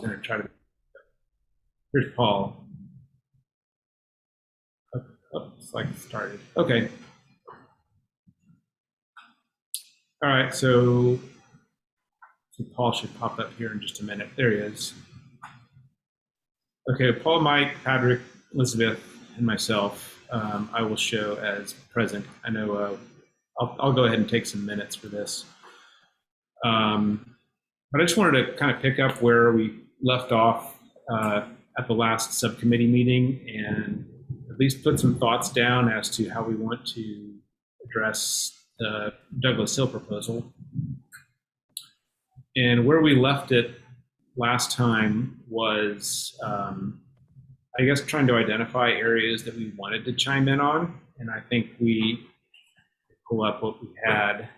going to try to. Here's Paul. Oh, it's like it started. Okay. All right, so Paul should pop up here in just a minute. There he is. Okay, Paul, Mike, Patrick, Elizabeth, and myself, I will show as present. I know I'll go ahead and take some minutes for this. But I just wanted to kind of pick up where we left off at the last subcommittee meeting and at least put some thoughts down as to how we want to address the Douglas Hill proposal. And where we left it last time was, I guess, trying to identify areas that we wanted to chime in on. And I think we pull up what we had.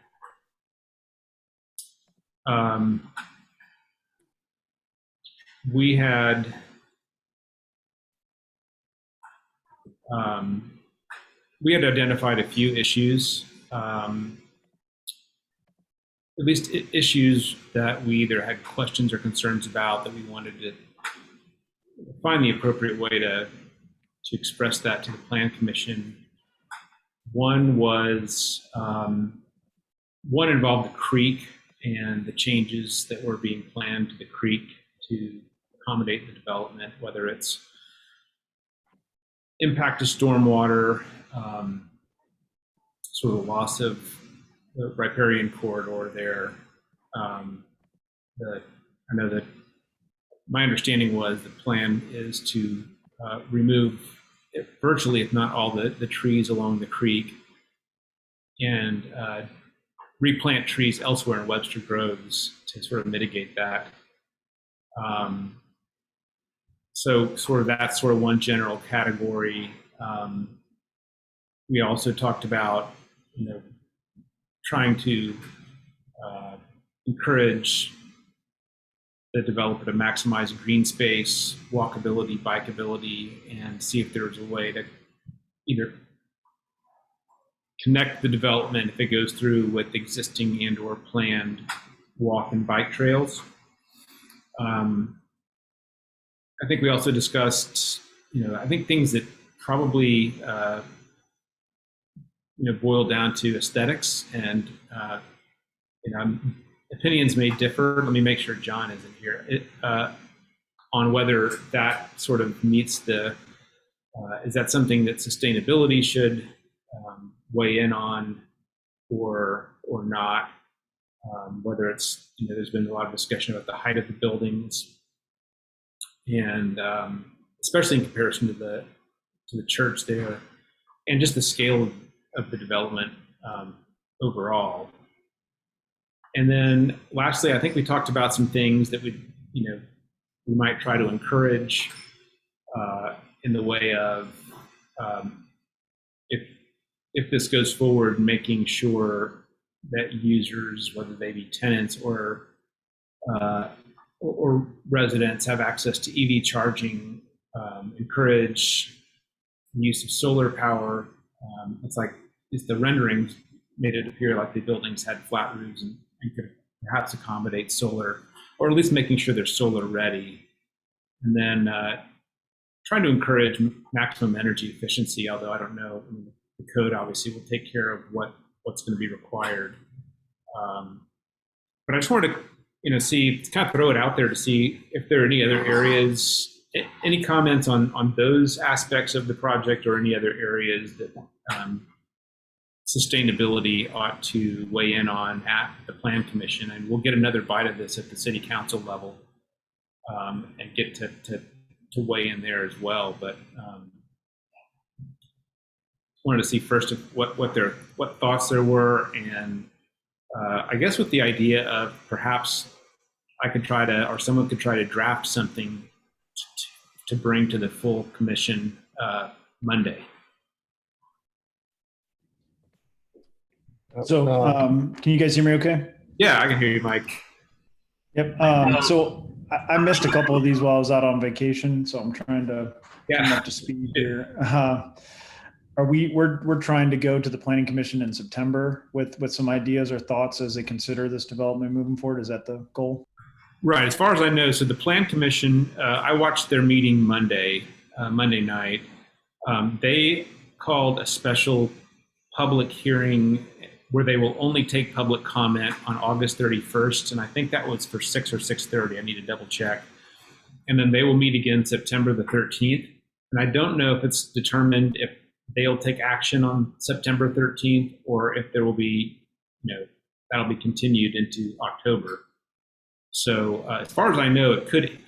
We had identified a few issues, at least issues that we either had questions or concerns about that we wanted to find the appropriate way to express that to the Plan Commission. One was, one involved the creek and the changes that were being planned to the creek to accommodate the development, whether it's impact to stormwater, sort of loss of the riparian corridor there. I know that my understanding was the plan is to remove virtually, if not all, the trees along the creek and replant trees elsewhere in Webster Groves to sort of mitigate that. So sort of that's sort of one general category. We also talked about, trying to encourage the developer to maximize green space, walkability, bikeability, and see if there's a way to either connect the development, if it goes through, with existing and or planned walk and bike trails. I think we also discussed, I think things that probably, boil down to aesthetics, and opinions may differ. Let me make sure John isn't here. On whether that sort of meets the, is that something that sustainability should weigh in on, or not? Whether it's, there's been a lot of discussion about the height of the buildings, and especially in comparison to the church there, and just the scale of the development overall. And then lastly, I think we talked about some things that we might try to encourage in the way of, if this goes forward, making sure that users, whether they be tenants or residents, have access to EV charging, encourage the use of solar power. It's the renderings made it appear like the buildings had flat roofs and could perhaps accommodate solar, or at least making sure they're solar ready. And then trying to encourage maximum energy efficiency, although I don't know, the code obviously will take care of what's going to be required. But I just wanted to, kind of throw it out there to see if there are any other areas, any comments on those aspects of the project, or any other areas that sustainability ought to weigh in on at the Plan Commission. And we'll get another bite of this at the City Council level, and get to weigh in there as well. But wanted to see first what thoughts there were, and I guess with the idea of perhaps I could try to, or someone could try to draft something to bring to the full commission Monday. So can you guys hear me okay? Yeah, I can hear you, Mike. Yep. So I missed a couple of these while I was out on vacation, so I'm trying to come up to speed here. We're trying to go to the Planning Commission in September with some ideas or thoughts as they consider this development moving forward? Is that the goal? Right. As far as I know, so the Plan Commission, I watched their meeting Monday night. They called a special public hearing where they will only take public comment on August 31st, and I think that was for 6 or 6:30. I need to double check. And then they will meet again September the 13th. And I don't know if it's determined if they'll take action on September 13th or if there will be, that'll be continued into October. So as far as I know, it could,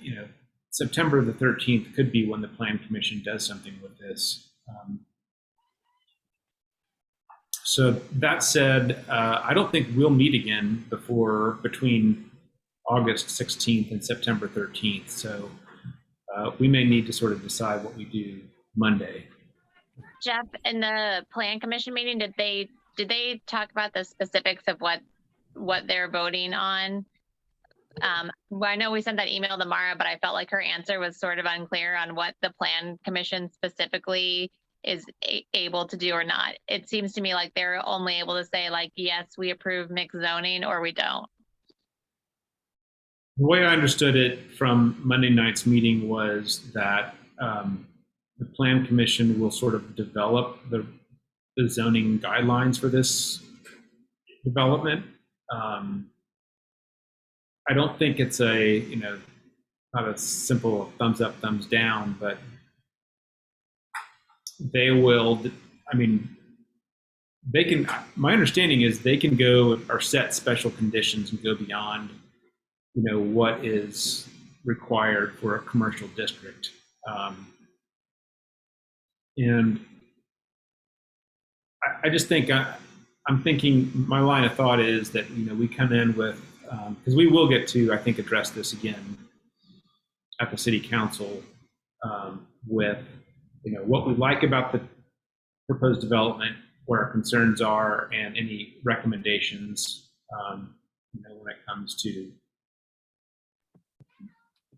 September the 13th could be when the Plan Commission does something with this. So that said, I don't think we'll meet again between August 16th and September 13th. So we may need to sort of decide what we do Monday. Jeff, in the Plan Commission meeting, did they talk about the specifics of what they're voting on? Well, I know we sent that email to Mara, but I felt like her answer was sort of unclear on what the Plan Commission specifically is able to do or not. It seems to me like they're only able to say like, yes, we approve mixed zoning or we don't. The way I understood it from Monday night's meeting was that the Plan Commission will sort of develop the zoning guidelines for this development. I don't think it's not a simple thumbs up, thumbs down, but they will, they can, my understanding is they can go or set special conditions and go beyond, what is required for a commercial district. And I just think, I'm thinking my line of thought is that, we come in with, because we will get to, I think, address this again at the city council with, what we like about the proposed development, what our concerns are, and any recommendations, when it comes to.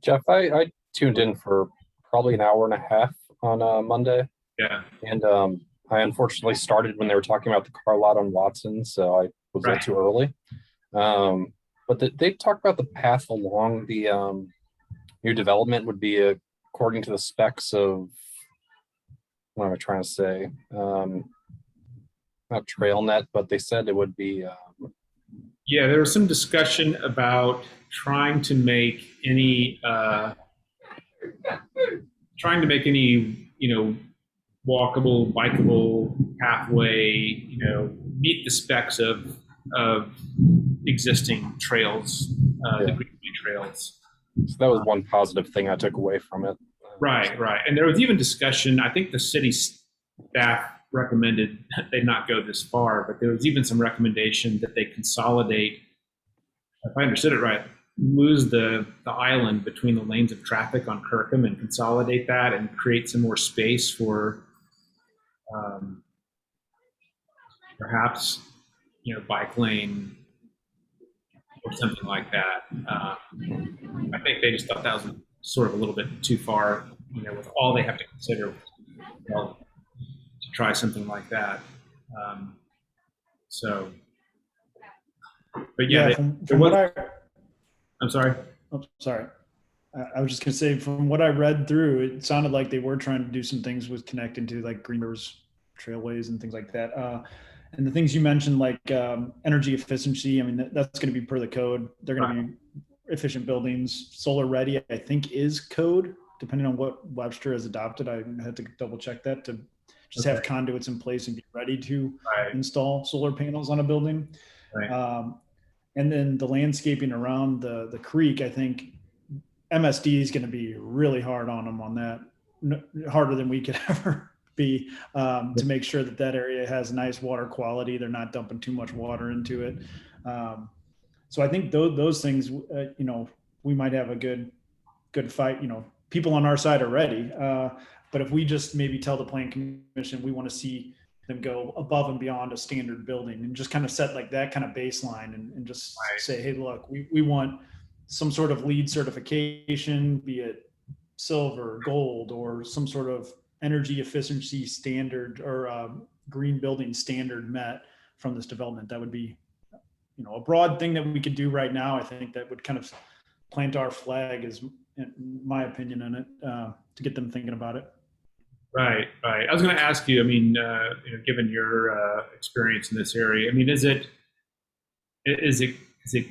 Jeff, I tuned in for probably an hour and a half on Monday. Yeah. And I unfortunately started when they were talking about the car lot on Watson, so I was a little too early. But they talked about the path along the new development would be according to the specs of, what am I trying to say? Not TrailNet, but they said it would be. Yeah, there was some discussion about trying to make any walkable, bikeable pathway, meet the specs of existing trails, the Greenway trails. So that was one positive thing I took away from it. Right. And there was even discussion, I think the city staff recommended they not go this far, but there was even some recommendation that they consolidate, if I understood it right, lose the island between the lanes of traffic on Kirkham and consolidate that and create some more space for perhaps, bike lane or something like that. I think they just thought that was sort of a little bit too far, with all they have to consider to try something like that. But yeah, I'm sorry. Oh, sorry. I was just going to say, from what I read through, it sounded like they were trying to do some things with connecting to like Green Rivers trailways and things like that. And the things you mentioned, like energy efficiency, that's going to be per the code. They're going to be efficient buildings. Solar ready, I think, is code, depending on what Webster has adopted. I had to double check that to just have conduits in place and be ready to install solar panels on a building. Right. And then the landscaping around the creek, I think MSD is going to be really hard on them on that, harder than we could ever be, to make sure that area has nice water quality. They're not dumping too much water into it. So I think those things, we might have a good fight. People on our side are ready. But if we just maybe tell the Plan Commission we want to see them go above and beyond a standard building and just kind of set like that kind of baseline and just say, hey, look, we want some sort of LEED certification, be it silver, gold, or some sort of energy efficiency standard or green building standard met from this development. That would be, a broad thing that we could do right now. I think that would kind of plant our flag is my opinion on it, to get them thinking about it. Right, right. I was going to ask you. I mean, given your experience in this area, I mean, is it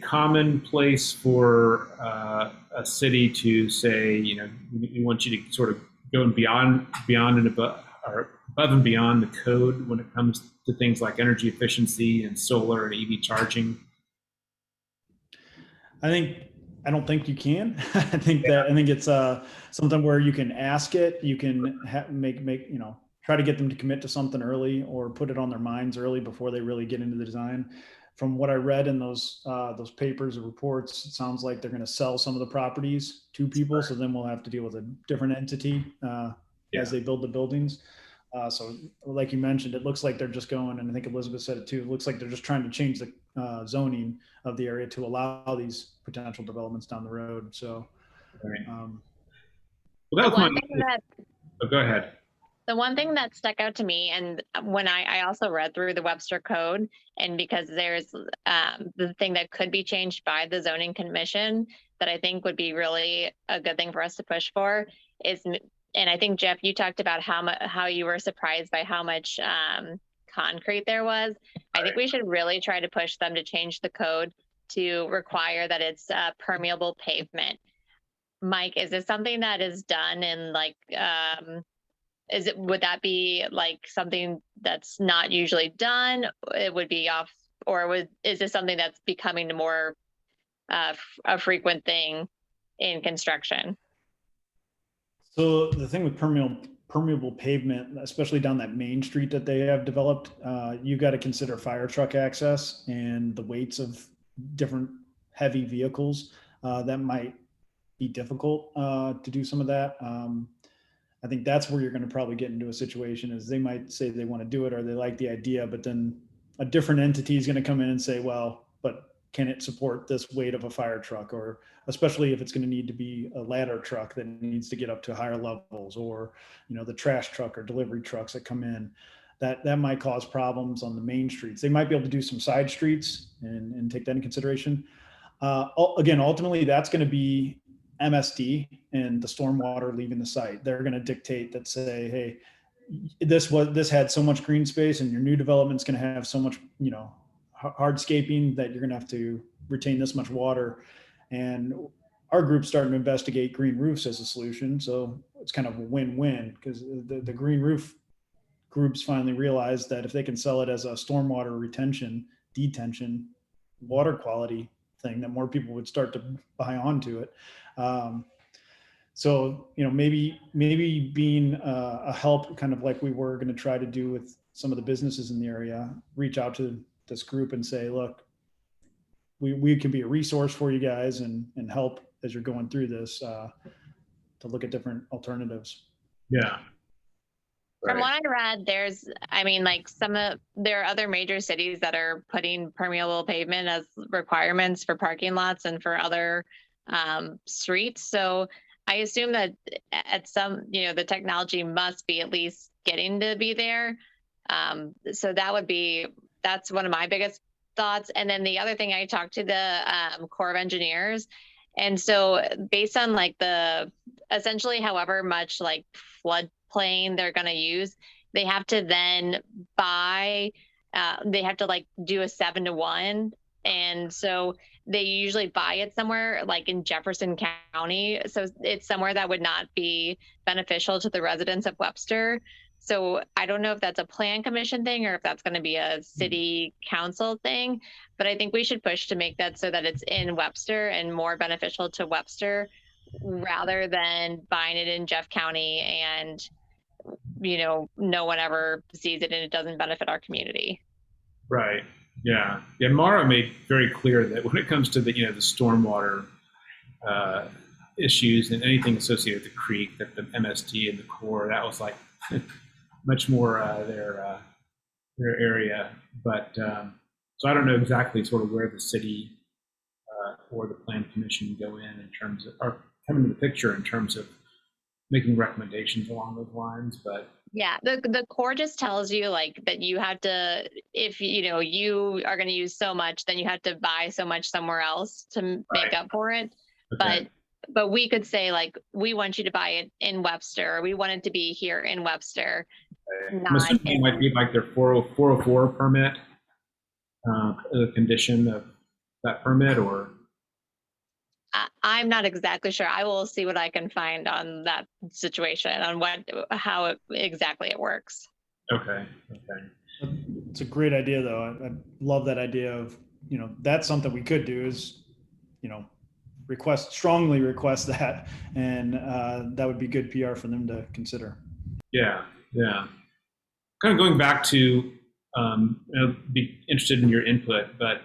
commonplace for a city to say, we want you to sort of go beyond and above, or above and beyond the code when it comes to things like energy efficiency and solar and EV charging? I don't think you can. I think it's something where you can ask it. You can try to get them to commit to something early, or put it on their minds early before they really get into the design. From what I read in those papers or reports, it sounds like they're going to sell some of the properties to people. So then we'll have to deal with a different entity as they build the buildings. So like you mentioned, it looks like they're just going, and I think Elizabeth said it too, it looks like they're just trying to change the zoning of the area to allow these potential developments down the road. So, right. Well, that was go ahead. The one thing that stuck out to me, and when I also read through the Webster Code, and because there's the thing that could be changed by the zoning commission that I think would be really a good thing for us to push for is, and I think, Jeff, you talked about how you were surprised by how much concrete there was. I think we should really try to push them to change the code to require that it's permeable pavement. Mike, is this something that is done in like, would that be like something that's not usually done? It would be off, or is this something that's becoming more a frequent thing in construction? So the thing with permeable pavement, especially down that main street that they have developed, you got to consider fire truck access and the weights of different heavy vehicles. That might be difficult to do some of that. I think that's where you're going to probably get into a situation, is they might say they want to do it or they like the idea, but then a different entity is going to come in and say, well, but can it support this weight of a fire truck? Or especially if it's going to need to be a ladder truck that needs to get up to higher levels, or, the trash truck or delivery trucks that come in, that might cause problems on the main streets. They might be able to do some side streets and take that into consideration. Again, ultimately that's going to be MSD and the stormwater leaving the site. They're going to dictate that, say, hey, this had so much green space, and your new development's going to have so much, hardscaping that you're going to have to retain this much water. And our group's starting to investigate green roofs as a solution. So it's kind of a win-win, because the green roof groups finally realized that if they can sell it as a stormwater detention, water quality thing, that more people would start to buy onto it. So, maybe being a help, kind of like we were going to try to do with some of the businesses in the area, reach out to this group and say, look, we can be a resource for you guys and help as you're going through this, to look at different alternatives. Yeah. Right. From what I read, there are other major cities that are putting permeable pavement as requirements for parking lots and for other streets. So I assume that at some, the technology must be at least getting to be there. So that's one of my biggest thoughts. And then the other thing, I talked to the Corps of Engineers. And so based on like essentially however much like floodplain they're going to use, they have to then they have to like do a 7-to-1. And so they usually buy it somewhere like in Jefferson County. So it's somewhere that would not be beneficial to the residents of Webster. So I don't know if that's a plan commission thing or if that's going to be a city council thing, but I think we should push to make that so that it's in Webster and more beneficial to Webster, rather than buying it in Jeff County and, no one ever sees it and it doesn't benefit our community. Right. Yeah. Yeah. Mara made very clear that when it comes to the stormwater issues and anything associated with the creek, that the MSD and the Corps, that was like much more their area. But so I don't know exactly sort of where the city or the plan commission go in terms of, or come into the picture in terms of making recommendations along those lines. But yeah, the Corps just tells you like that you have to, if you are going to use so much, then you have to buy so much somewhere else to make up for it. Okay. But we could say like, we want you to buy it in Webster, or we want it to be here in Webster. I'm Not assuming it might be like their 404 permit, the condition of that permit, or I'm not exactly sure. I will see what I can find on that situation, on how exactly it works. okay. It's a great idea, though. I love that idea of, that's something we could do is, strongly request that. And that would be good PR for them to consider. Yeah. Kind of going back to, be interested in your input, but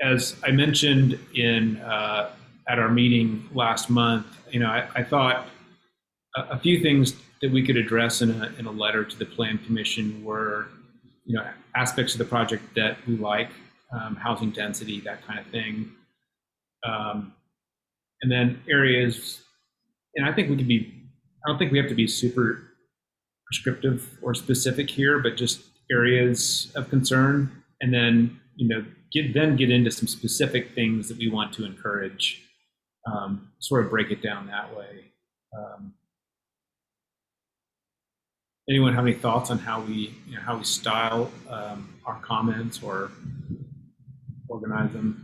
as I mentioned at our meeting last month, I thought a few things that we could address in a letter to the Plan Commission were, aspects of the project that we like, housing density, that kind of thing, and then areas. And I think we could be. I don't think we have to be super prescriptive or specific here, but just areas of concern, and then get into some specific things that we want to encourage. Sort of break it down that way. Anyone have any thoughts on how we style our comments or organize them?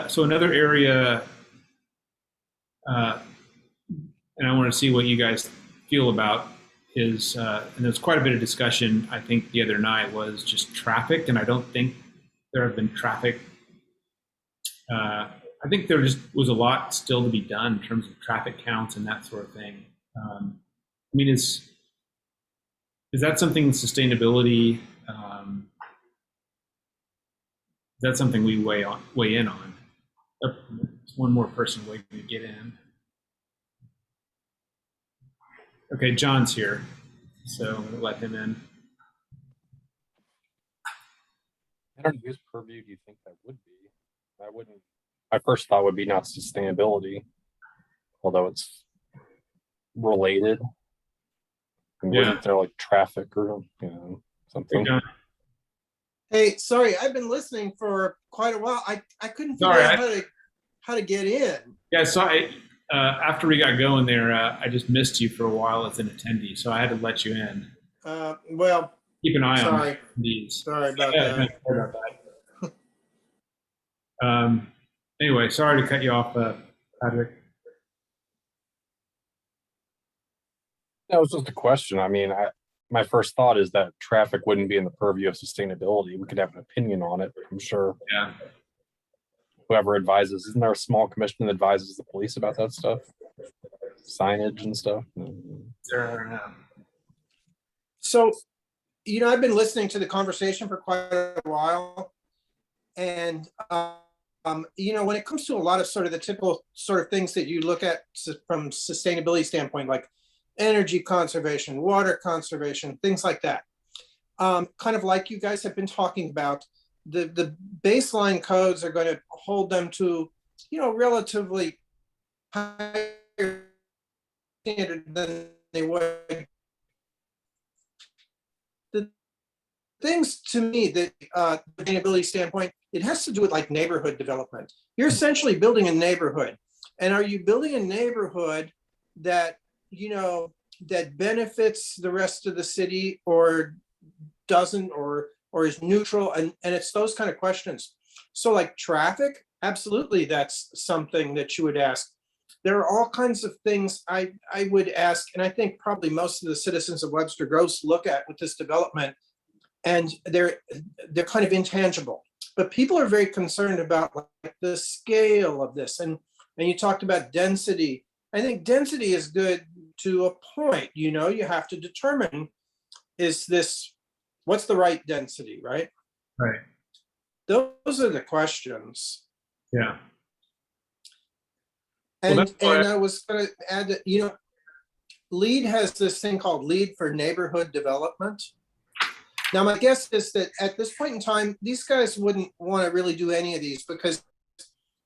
So another area, and I want to see what you guys feel about is, and there's quite a bit of discussion, I think, the other night, was just traffic, and I don't think there have been traffic. I think there just was a lot still to be done in terms of traffic counts and that sort of thing. I mean, is that something sustainability? Is that something we weigh in on? Oh, one more person waiting to get in. Okay, John's here, so I'm going to let him in. I don't know whose purview do you think that would be? I wouldn't. My first thought would be not sustainability, although it's related. And wasn't there like traffic or something? Hey, Hey, sorry, I've been listening for quite a while. I couldn't figure out how to get in. Yeah, so after we got going there, I just missed you for a while as an attendee, so I had to let you in. Well, Keep an eye sorry. on these. Sorry about that. Sorry about that. Anyway, sorry to cut you off, Patrick. That was just a question. I mean, my first thought is that traffic wouldn't be in the purview of sustainability. We could have an opinion on it, I'm sure. Yeah. Whoever advises, isn't there a small commission that advises the police about that stuff? Signage and stuff? So, I've been listening to the conversation for quite a while. And, when it comes to a lot of sort of the typical sort of things that you look at from sustainability standpoint, like energy conservation, water conservation, things like that. Kind of like you guys have been talking about, the baseline codes are going to hold them to, relatively higher standard than they would. The things to me that sustainability standpoint, it has to do with like neighborhood development. You're essentially building a neighborhood. And are you building a neighborhood that, that benefits the rest of the city or doesn't, or is neutral? And it's those kind of questions. So like traffic, absolutely, that's something that you would ask. There are all kinds of things I would ask, and I think probably most of the citizens of Webster Groves look at with this development, and they're kind of intangible. But people are very concerned about like the scale of this, and you talked about density. I think density is good to a point. You have to determine, what's the right density, right? Right. Those are the questions. Yeah. And I was going to add that, LEED has this thing called LEED for neighborhood development. Now, my guess is that at this point in time, these guys wouldn't want to really do any of these, because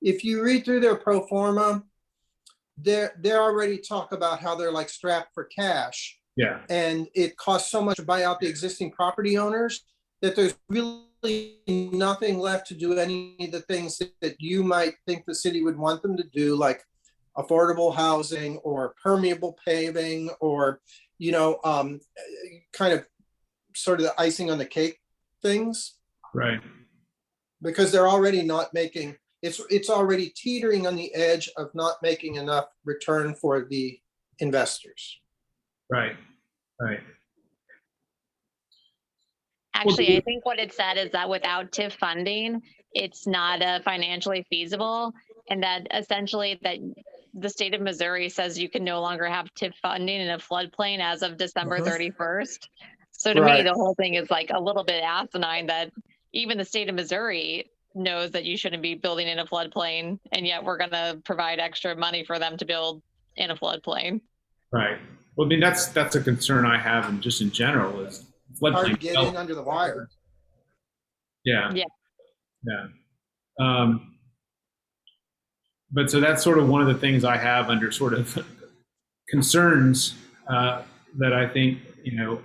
if you read through their pro forma, they're already talk about how they're like strapped for cash. Yeah. And it costs so much to buy out the existing property owners that there's really nothing left to do any of the things that you might think the city would want them to do, like affordable housing or permeable paving, or, you know, kind of sort of the icing on the cake things. Right. Because they're already not making, it's already teetering on the edge of not making enough return for the investors. Right. Right. Actually, I think what it said is that without TIF funding, it's not financially feasible, and that essentially that the state of Missouri says you can no longer have TIF funding in a floodplain as of December 31st. So to me, the whole thing is like a little bit asinine that even the state of Missouri knows that you shouldn't be building in a floodplain, and yet we're going to provide extra money for them to build in a floodplain. Right. Well, I mean, that's a concern I have, and just in general is floodplain. Hard to get in under the wire. Yeah. Yeah. Yeah. But so that's sort of one of the things I have under sort of concerns that I think, you know,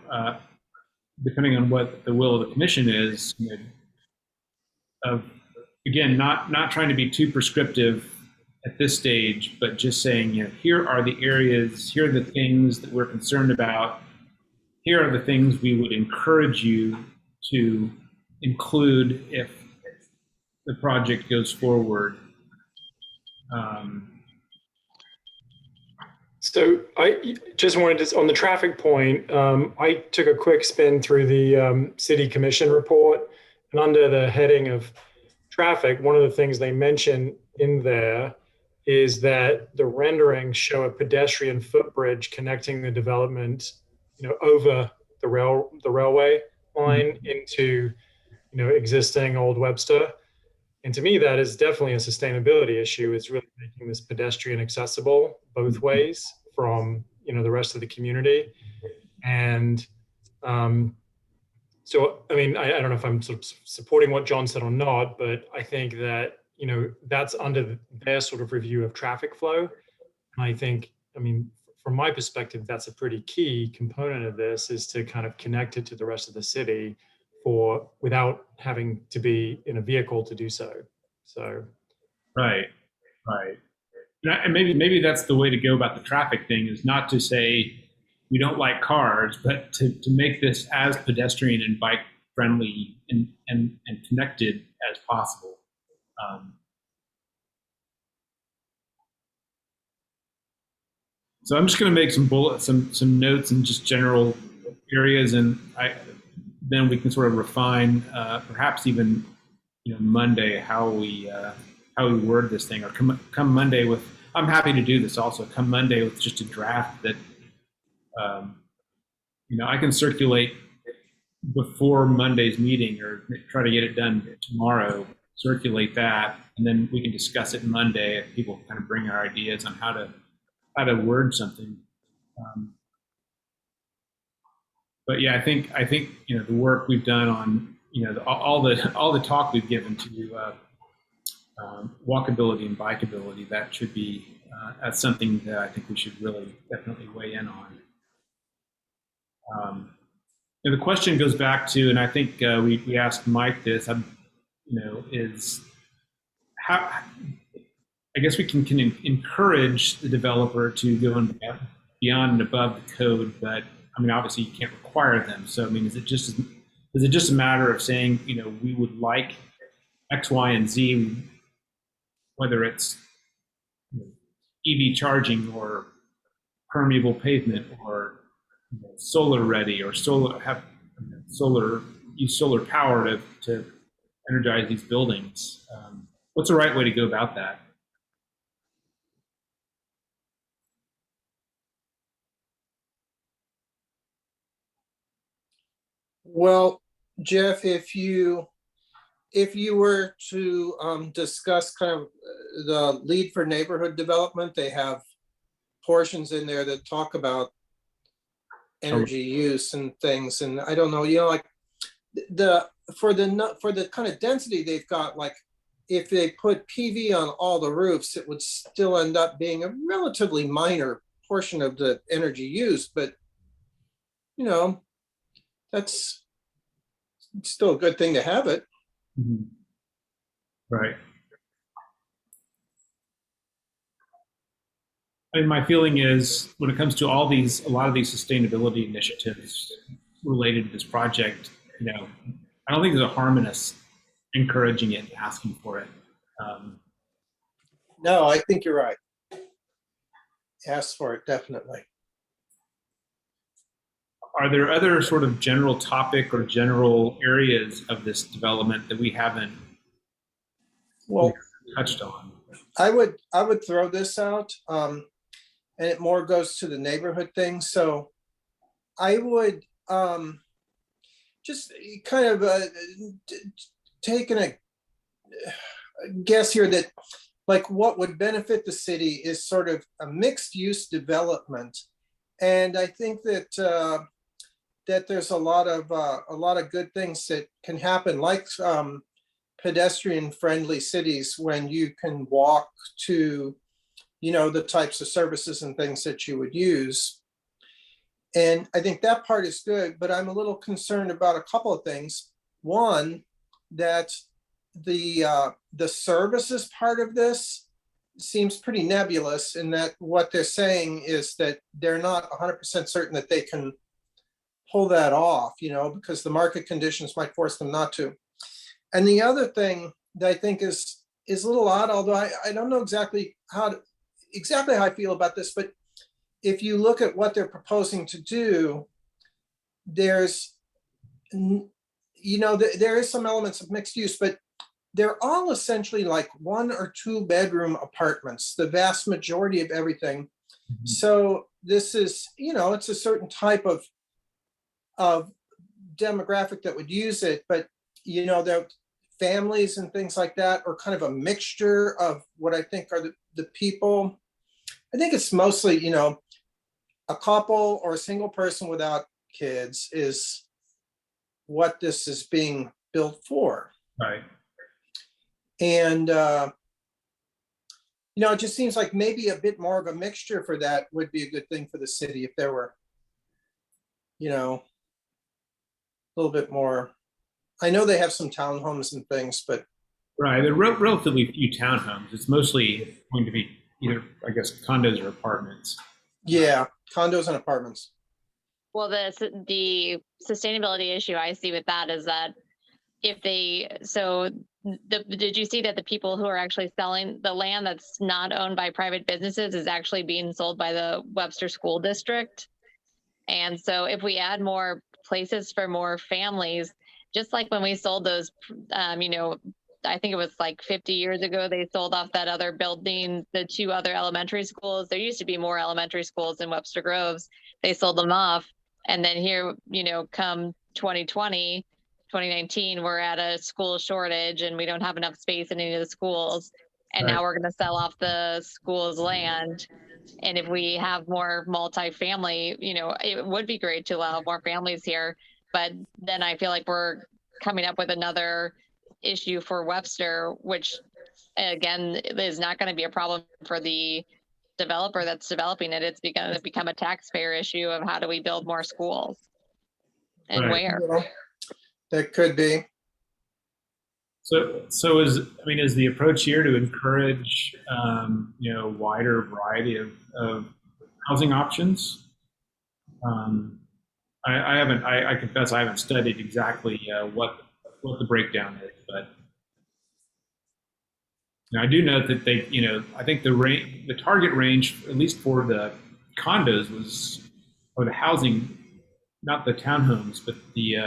depending on what the will of the commission is, you know, of, again, not trying to be too prescriptive at this stage, but just saying, you know, here are the areas, here are the things that we're concerned about, here are the things we would encourage you to include if the project goes forward. So I just wanted to, on the traffic point, I took a quick spin through the city commission report, and under the heading of traffic, one of the things they mention in there is that the renderings show a pedestrian footbridge connecting the development, you know, over the railway line into, you know, existing Old Webster. And to me, that is definitely a sustainability issue. It's really making this pedestrian accessible both ways from, you know, the rest of the community. And so, I mean, I don't know if I'm sort of supporting what John said or not, but I think that, you know, that's under their sort of review of traffic flow. And I think, I mean, from my perspective, that's a pretty key component of this, is to kind of connect it to the rest of the city without having to be in a vehicle to do so. So, right. And maybe that's the way to go about the traffic thing, is not to say we don't like cars, but to make this as pedestrian and bike friendly and connected as possible. So I'm just going to make some notes and just general areas, and then we can sort of refine, perhaps even, you know, Monday how we word this thing, or come Monday with. I'm happy to do this also. Come Monday with just a draft that, you know, I can circulate before Monday's meeting, or try to get it done tomorrow. Circulate that, and then we can discuss it Monday if people kind of bring their ideas on how to word something. But yeah, I think you know, the work we've done on, you know, all the talk we've given to walkability and bikeability, that should be that's something that I think we should really definitely weigh in on. And the question goes back to, and I think we asked Mike this, you know, is how. I guess we can encourage the developer to go beyond and above the code, but I mean, obviously you can't require them. So I mean, is it just a matter of saying, you know, we would like X, Y, and Z, whether it's, you know, EV charging or permeable pavement, or, you know, solar ready, or use solar power to energize these buildings? What's the right way to go about that? Well, Jeff, if you were to discuss kind of the LEED for neighborhood development, they have portions in there that talk about energy use and things. And I don't know, like for the kind of density they've got, like if they put PV on all the roofs, it would still end up being a relatively minor portion of the energy used, but that's still a good thing to have it. Mhm. Right. And my feeling is when it comes to a lot of these sustainability initiatives related to this project, I don't think there's a harm in us encouraging it and asking for it. No, I think you're right. Ask for it, definitely. Are there other sort of general topic or general areas of this development that we haven't touched on? I would throw this out, and it more goes to the neighborhood thing. So I would just kind of taking a guess here that like what would benefit the city is sort of a mixed use development. And I think that that there's a lot of good things that can happen, like pedestrian friendly cities when you can walk to, the types of services and things that you would use. And I think that part is good, but I'm a little concerned about a couple of things. One, that the services part of this seems pretty nebulous in that what they're saying is that they're not 100% certain that they can pull that off, because the market conditions might force them not to. And the other thing that I think is a little odd, although I don't know exactly how I feel about this, but if you look at what they're proposing to do, there's, there is some elements of mixed use, but they're all essentially like 1 or 2 bedroom apartments, the vast majority of everything. Mm-hmm. So this is, it's a certain type of demographic that would use it, but the families and things like that are kind of a mixture of what I think are the people. I think it's mostly, a couple or a single person without kids is what this is being built for. Right. And, it just seems like maybe a bit more of a mixture for that would be a good thing for the city if there were, a little bit more. I know they have some townhomes and things, but. Right, there are relatively few townhomes. It's mostly going to be either, I guess, condos or apartments. Yeah, condos and apartments. Well, the sustainability issue I see with that is that did you see that the people who are actually selling the land that's not owned by private businesses is actually being sold by the Webster School District? And so if we add more places for more families, just like when we sold those, I think it was like 50 years ago, they sold off that other building, the 2 other elementary schools. There used to be more elementary schools in Webster Groves. They sold them off. And then here, come 2020, 2019, we're at a school shortage and we don't have enough space in any of the schools. And now we're going to sell off the school's land. And if we have more multifamily, it would be great to allow more families here. But then I feel like we're coming up with another issue for Webster, which again is not going to be a problem for the developer that's developing it. It's going to become a taxpayer issue of how do we build more schools and where. Well, that could be. So is the approach here to encourage wider variety of housing options? I confess I haven't studied exactly what the breakdown is, but I do know that they, I think the target range, at least for the condos, or the housing, not the townhomes, but the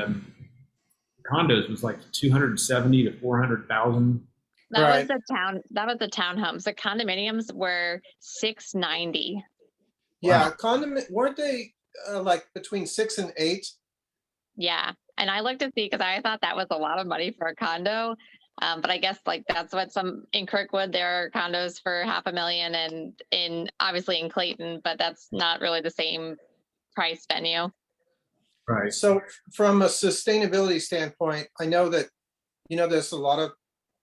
condos was like 270 to 400,000. That was the townhomes. The condominiums were 690. Yeah, weren't they like between 6 and 8? Yeah, and I looked to see because I thought that was a lot of money for a condo, but I guess like that's what in Kirkwood there are condos for $500,000, and obviously in Clayton, but that's not really the same price venue. Right. So from a sustainability standpoint, I know that, there's a lot of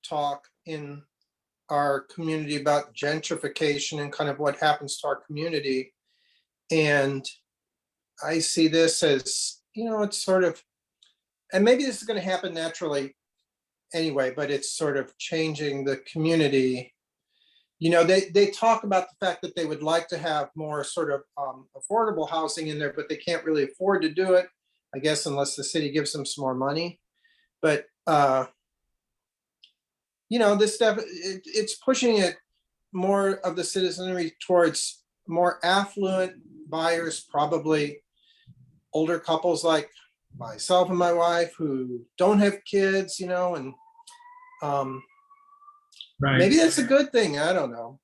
talk in our community about gentrification and kind of what happens to our community. And I see this as, it's sort of, and maybe this is going to happen naturally anyway, but it's sort of changing the community. They talk about the fact that they would like to have more sort of affordable housing in there, but they can't really afford to do it, I guess, unless the city gives them some more money. But, this stuff, it's pushing it more of the citizenry towards more affluent buyers, probably older couples like myself and my wife who don't have kids, and Right. maybe that's a good thing. I don't know.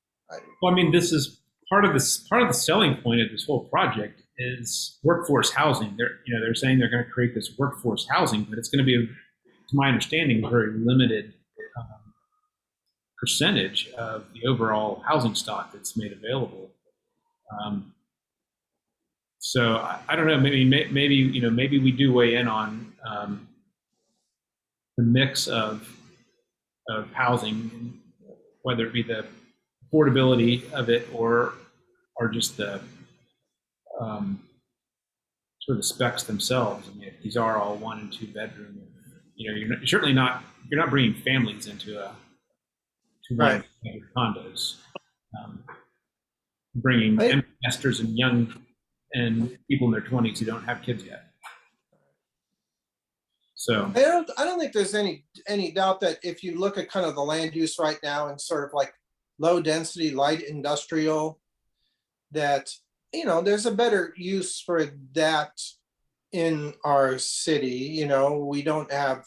Well, I mean, this is part of the selling point of this whole project is workforce housing. They're saying they're going to create this workforce housing, but it's going to be, to my understanding, a very limited percentage of the overall housing stock that's made available. So I don't know. Maybe we do weigh in on the mix of housing, whether it be the affordability of it or just the sort of the specs themselves. I mean, if these are all 1 and 2 bedroom, you're not bringing families into Right. condos. Bringing investors and young and people in their 20s who don't have kids yet. So I don't think there's any doubt that if you look at kind of the land use right now and sort of like low density, light industrial, that, there's a better use for that in our city. We don't have,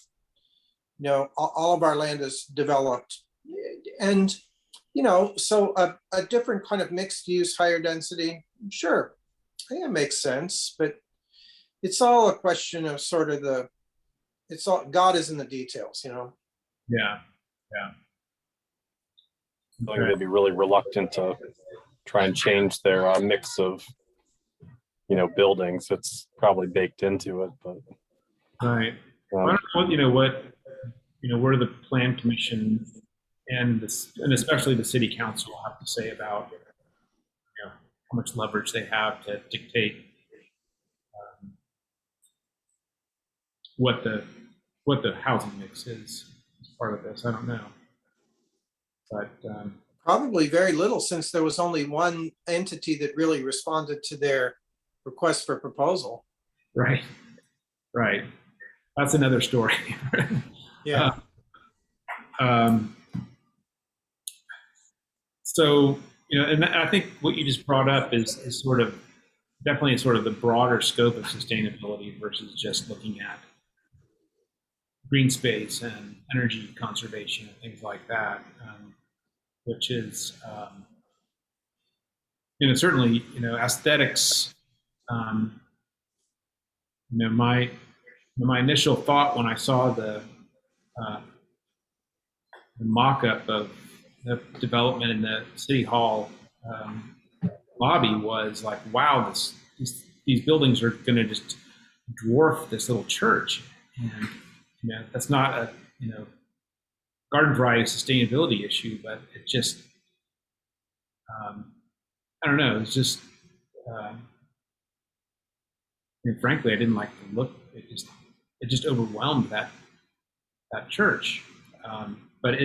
all of our land is developed. And, so a different kind of mixed use, higher density, sure, I think it makes sense, but it's all a question of sort of God is in the details, yeah. I think they'd be really reluctant to try and change their mix of, buildings. It's probably baked into it, but. Right. I don't know what where the plan commission and especially the city council have to say about how much leverage they have to dictate what the housing mix is as part of this. I don't know, but probably very little, since there was only one entity that really responded to their request for proposal. Right. That's another story. Yeah. So, and I think what you just brought up is sort of definitely sort of the broader scope of sustainability versus just looking at green space and energy conservation and things like that, which is, certainly, aesthetics. My initial thought when I saw the mock-up of the development in the city hall lobby was like, wow, these buildings are going to just dwarf this little church, and that's not a garden variety sustainability issue, but it just I don't know. It's just frankly, I didn't like the look. It just overwhelmed that church. But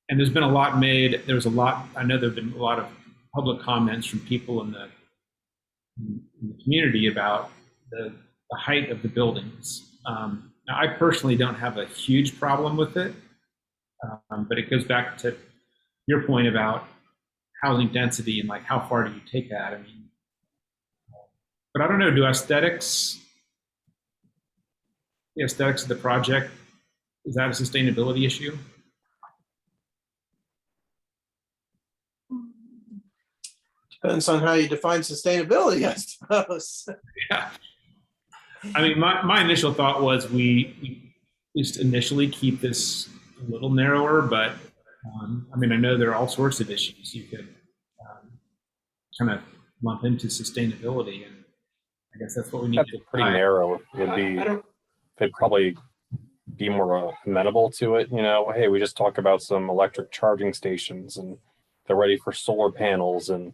and there's been a lot made. There's a lot. I know there've been a lot of public comments from people in the community about the height of the buildings. Now, I personally don't have a huge problem with it, but it goes back to your point about housing density and like how far do you take that? I mean, but I don't know. Do the aesthetics of the project, is that a sustainability issue? Depends on how you define sustainability, I suppose. Yeah. I mean, my initial thought was we just initially keep this a little narrower, but I mean, I know there are all sorts of issues you could kind of lump into sustainability, and I guess that's what we need That's to pretty decide. narrow. Would be, I don't, they'd probably be more amenable to it. You know, hey, we just talk about some electric charging stations and they're ready for solar panels and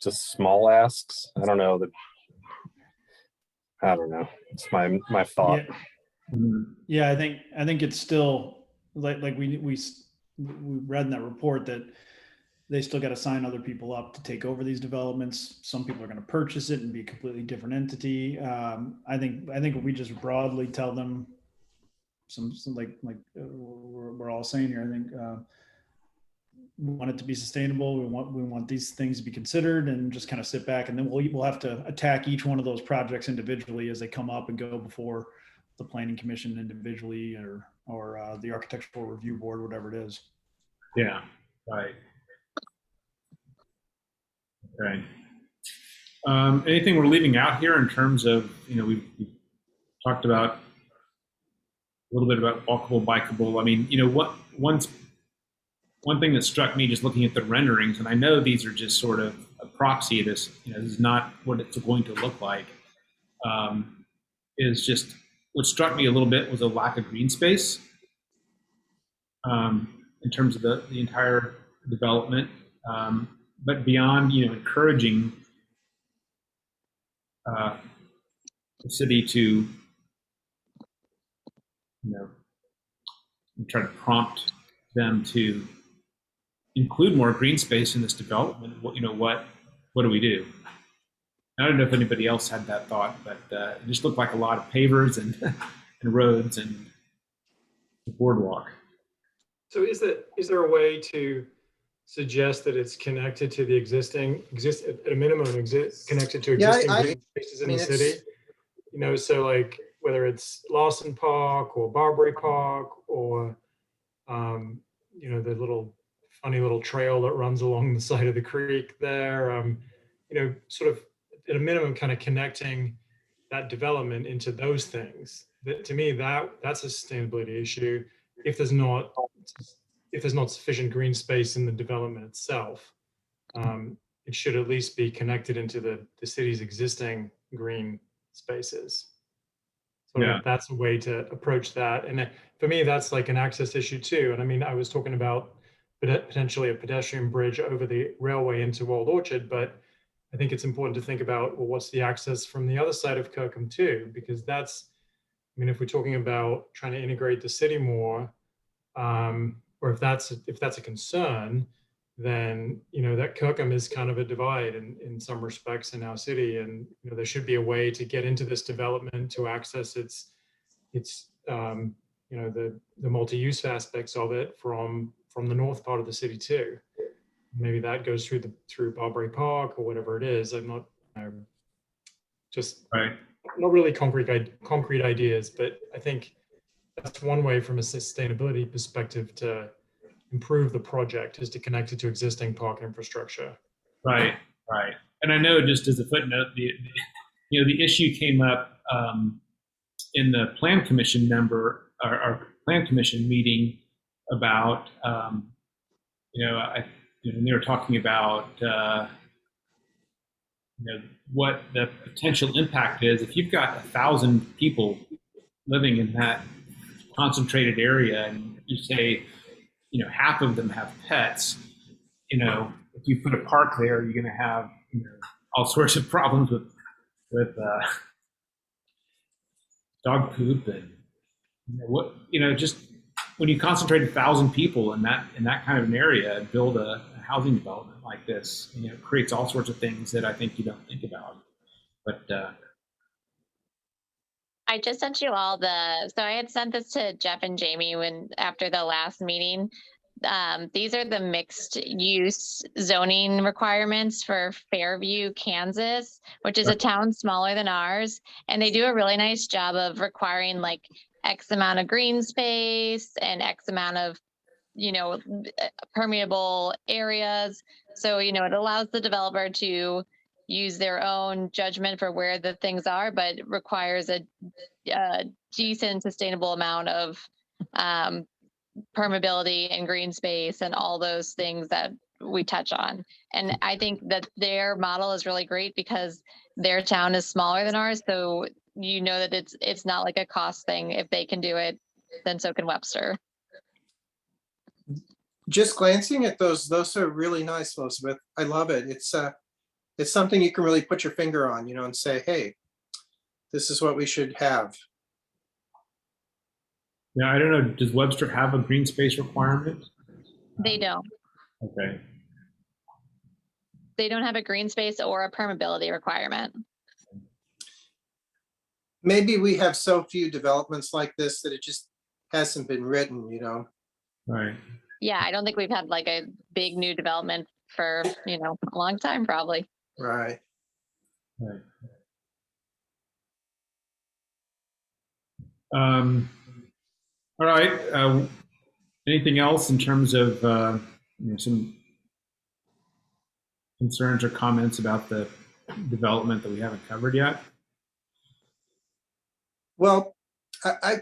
just small asks. I don't know that. I don't know. It's my thought. Yeah, Mhm. yeah. I think it's still like we read in that report that they still got to sign other people up to take over these developments. Some people are going to purchase it and be a completely different entity. I think if we just broadly tell them some we're all saying here, I think we want it to be sustainable. We want these things to be considered, and just kind of sit back, and then we'll have to attack each one of those projects individually as they come up and go before the planning commission individually, or the architectural review board, whatever it is. Yeah, right. Okay. Anything we're leaving out here in terms of, we've talked about a little bit about walkable, bikeable. I mean, one thing that struck me just looking at the renderings, and I know these are just sort of a proxy of this, this is not what it's going to look like, is just what struck me a little bit was a lack of green space in terms of the entire development. But beyond, encouraging the city to, try to prompt them to include more green space in this development. What do we do? I don't know if anybody else had that thought, but it just looked like a lot of pavers and and roads and the boardwalk. so is there a way to suggest that it's connected to the at a minimum, connected to existing green spaces in the city? So like whether it's Lawson Park or Barbary Park or, the little funny little trail that runs along the side of the creek there, sort of at a minimum kind of connecting that development into those things. That, to me, that's a sustainability issue. If there's not sufficient green space in the development itself, it should at least be connected into the city's existing green spaces. So Yeah. that's a way to approach that. And for me, that's like an access issue too. And I mean, I was talking about potentially a pedestrian bridge over the railway into Old Orchard, but I think it's important to think about, well, what's the access from the other side of Kirkham too? Because if we're talking about trying to integrate the city more, or if that's a concern, then that Kirkham is kind of a divide in some respects in our city, and there should be a way to get into this development to access its the multi-use aspects of it from the north part of the city too. Maybe that goes through Barbary Park or whatever it is. I'm not just Right. not really concrete ideas, but I think that's one way from a sustainability perspective to improve the project, is to connect it to existing park infrastructure. Right. And I know, just as a footnote, the issue came up in the plan commission our plan commission meeting about, when they were talking about, what the potential impact is if you've got 1,000 people living in that concentrated area, and you say, half of them have pets. If you put a park there, you're going to have all sorts of problems with dog poop and just when you concentrate 1,000 people in that kind of an area and build a housing development like this, it creates all sorts of things that I think you don't think about. But I just sent you all so I had sent this to Jeff and Jamie after the last meeting. These are the mixed use zoning requirements for Fairview, Kansas, which is a town smaller than ours. And they do a really nice job of requiring like X amount of green space and X amount of, permeable areas. So, it allows the developer to use their own judgment for where the things are, but requires a decent sustainable amount of permeability and green space and all those things that we touch on. And I think that their model is really great because their town is smaller than ours. So you know that it's not like a cost thing. If they can do it, then so can Webster. Just glancing at those are really nice, Elizabeth. I love it. It's something you can really put your finger on, and say, hey, this is what we should have. Yeah, I don't know. Does Webster have a green space requirement? They don't. Okay. They don't have a green space or a permeability requirement. Maybe we have so few developments like this that it just hasn't been written, Right. Yeah, I don't think we've had like a big new development for, a long time, probably. Right. Right. All right. Anything else in terms of some concerns or comments about the development that we haven't covered yet? Well,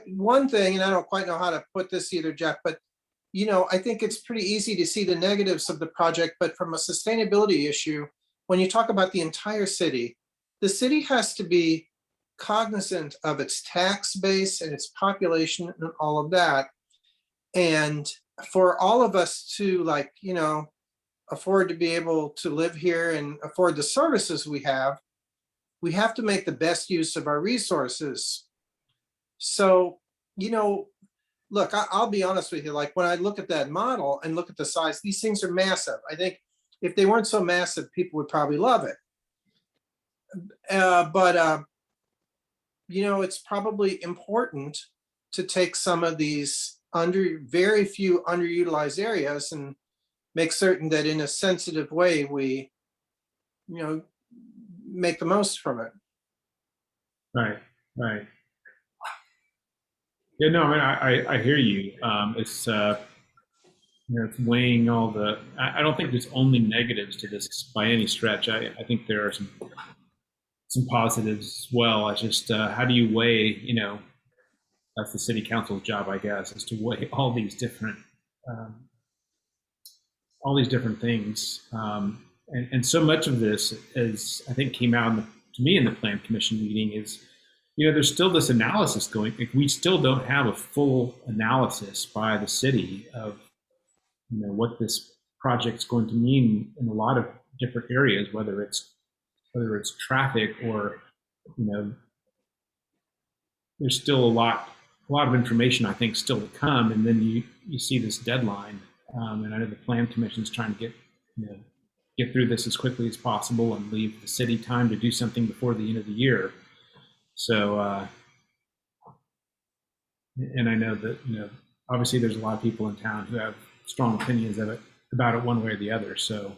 one thing, and I don't quite know how to put this either, Jeff, but I think it's pretty easy to see the negatives of the project, but from a sustainability issue, when you talk about the entire city, the city has to be cognizant of its tax base and its population and all of that. And for all of us to afford to be able to live here and afford the services we have to make the best use of our resources. So, look, I'll be honest with you, like when I look at that model and look at the size, these things are massive. I think if they weren't so massive, people would probably love it. But it's probably important to take some of these very few underutilized areas and make certain that in a sensitive way, we, make the most from it. Right. Right. Yeah, no, I mean, I hear you. It's it's weighing all the. I don't think there's only negatives to this by any stretch. I think there are some positives as well. It's just how do you weigh? That's the city council's job, I guess, is to weigh all these different things. And so much of this, as I think came out to me in the Plan Commission meeting, is there's still this analysis going. We still don't have a full analysis by the city of what this project's going to mean in a lot of different areas, whether it's traffic or there's still a lot of information, I think, still to come. And then you see this deadline, and I know the Plan Commission's trying to get through this as quickly as possible and leave the city time to do something before the end of the year. So, and I know that, obviously there's a lot of people in town who have strong opinions about it one way or the other. So,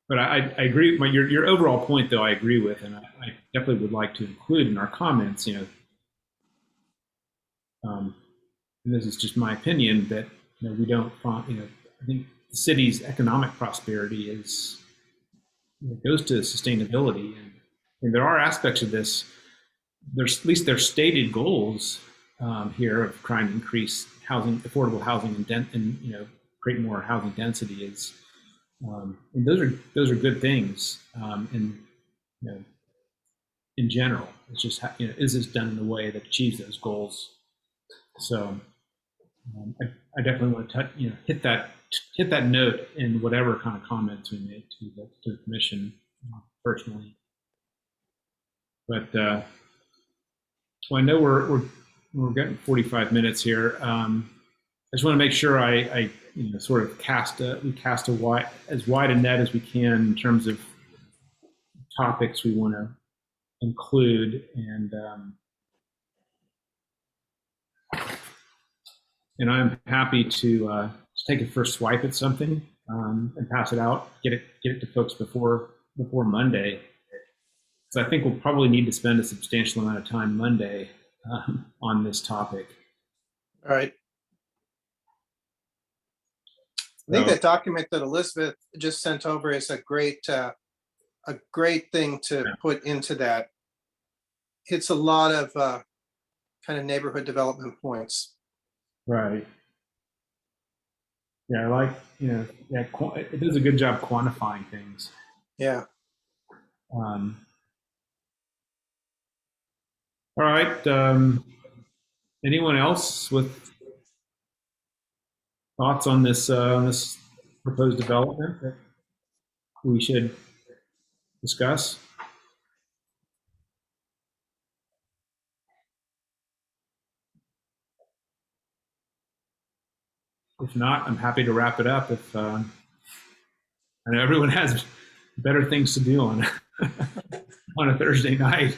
but I agree. Your overall point, though, I agree with, and I definitely would like to include in our comments, and this is just my opinion, that we don't, I think the city's economic prosperity goes to sustainability, and there are aspects of this. There's at least there's stated goals here of trying to increase affordable housing, and create more housing density. And those are good things. And in general, it's just is this done in a way that achieves those goals? So I definitely want to hit that note in whatever kind of comments we make to the commission personally. But well, I know we're getting 45 minutes here. I just want to make sure I sort of cast as wide a net as we can in terms of topics we want to include, and I'm happy to take a first swipe at something and pass it out, get it to folks before Monday. So I think we'll probably need to spend a substantial amount of time Monday on this topic. All right. I think that document that Elizabeth just sent over is a great thing to put into that. It's a lot of kind of neighborhood development points. Right. Yeah, I like, yeah, it does a good job quantifying things. Yeah. Um, all right. Anyone else with thoughts on this proposed development that we should discuss? If not, I'm happy to wrap it up. If I know everyone has better things to do on on a Thursday night.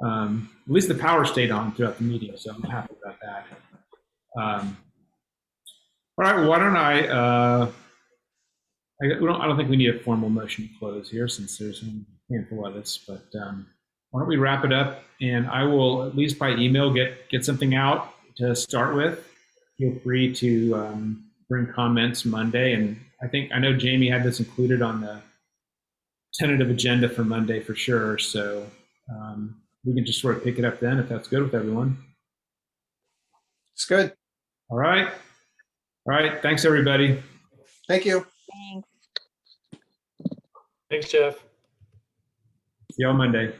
At least the power stayed on throughout the meeting, so I'm happy about that. All right, well, why don't I don't think we need a formal motion to close here since there's a handful of us, but why don't we wrap it up? And I will, at least by email, get something out to start with. Feel free to bring comments Monday. And I know Jamie had this included on the tentative agenda for Monday for sure. So we can just sort of pick it up then if that's good with everyone. It's good. All right. All right. Thanks, everybody. Thank you. Thanks. Thanks, Jeff. See you on Monday.